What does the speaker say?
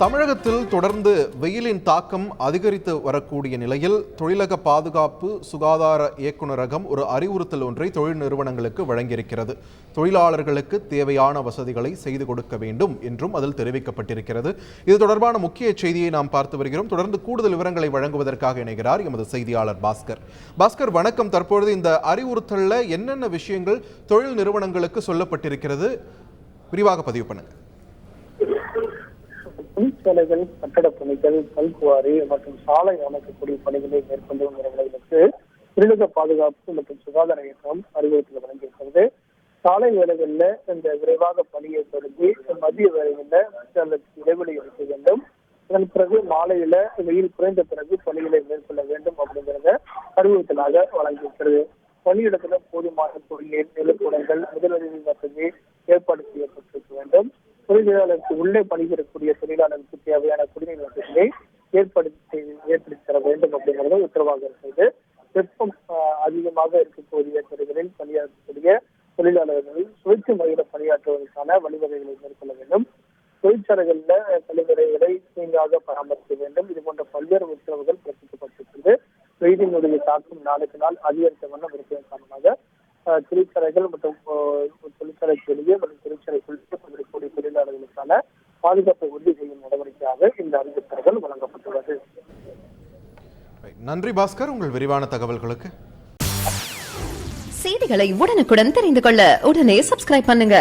தமிழகத்தில் தொடர்ந்து வெயிலின் தாக்கம் அதிகரித்து வரக்கூடிய நிலையில் தொழிலக பாதுகாப்பு சுகாதார இயக்குநரகம் ஒரு அறிவுறுத்தல் ஒன்றை தொழில் நிறுவனங்களுக்கு வழங்கியிருக்கிறது. தொழிலாளர்களுக்கு தேவையான வசதிகளை செய்து கொடுக்க வேண்டும் என்றும் அதில் தெரிவிக்கப்பட்டிருக்கிறது. இது தொடர்பான முக்கிய செய்தியை நாம் பார்த்து வருகிறோம். தொடர்ந்து கூடுதல் விவரங்களை வழங்குவதற்காக இணைகிறார் எமது செய்தியாளர் பாஸ்கர். பாஸ்கர், வணக்கம். தற்பொழுது இந்த அறிவுறுத்தல்ல என்னென்ன விஷயங்கள் தொழில் நிறுவனங்களுக்கு சொல்லப்பட்டிருக்கிறது, விரிவாக பதிவு பண்ணுங்க. தொழிற்சாலைகள், கட்டடப் பணிகள், கல்குவாரி மற்றும் சாலை அமைக்கக்கூடிய பணிகளை மேற்கொண்டு வருவதற்கு தொழிலக பாதுகாப்பு மற்றும் சுகாதார இயக்கம் அறிவுறுத்தல் வழங்கியிருக்கிறது. சாலை வேலைகளில் இந்த விரைவாக பணியை தொடங்கி மதிய வேலைகளில் இடைவெளி எடுக்க வேண்டும். அதன் பிறகு மாலையில வெயில் குறைந்த பிறகு பணிகளை மேற்கொள்ள வேண்டும் அப்படிங்கிறத அறிவுறுத்தலாக வழங்கியிருக்கிறது. பணியிடத்துல போதுமான குடிநீர், நிலக்கூடங்கள், முதலுதவி வசதி ஏற்பாடு செய்யப்பட்டிருக்க வேண்டும். தொழிலாளருக்கு உள்ளே பணிபுரியக்கூடிய தொழிலாளருக்கு தேவையான குடிநீர் வசதியை ஏற்படுத்தி தர வேண்டும் அப்படிங்கிறது உத்தரவாக இருக்கிறது. வெப்பம் அதிகமாக இருக்கக்கூடிய துறைகளில் பணியாற்றக்கூடிய தொழிலாளர்கள் சுழற்சி முறையில பணியாற்றுவதற்கான வழிவகைகளை மேற்கொள்ள வேண்டும். தொழிற்சாலைகள்ல கழிவறைகளை தீங்காக பராமரிக்க வேண்டும். இது போன்ற பல்வேறு உத்தரவுகள் பிறப்பிக்கப்பட்டிருக்கிறது. வெயிலினுடைய தாக்கம் நாளுக்கு நாள் அதிகரித்த வண்ணம் இருப்பதன் காரணமாக தொழிற்சாலைகள் மற்றும் தொழிற்சாலைக்கு வெளியே மற்றும் தொழிற்சாலைக்குள் பணிபுரியக்கூடிய தொழிலாளர்களுக்கான பாதுகாப்பை உறுதி செய்யும் நடவடிக்கையாக இந்த அறிவித்தல்கள் வழங்கப்பட்டுள்ளது. நன்றி பாஸ்கர், உங்கள் விரிவான தகவல்களுக்கு. செய்திகளை உடனுக்குடன் தெரிந்து கொள்ள உடனே சப்ஸ்கிரைப் பண்ணுங்க.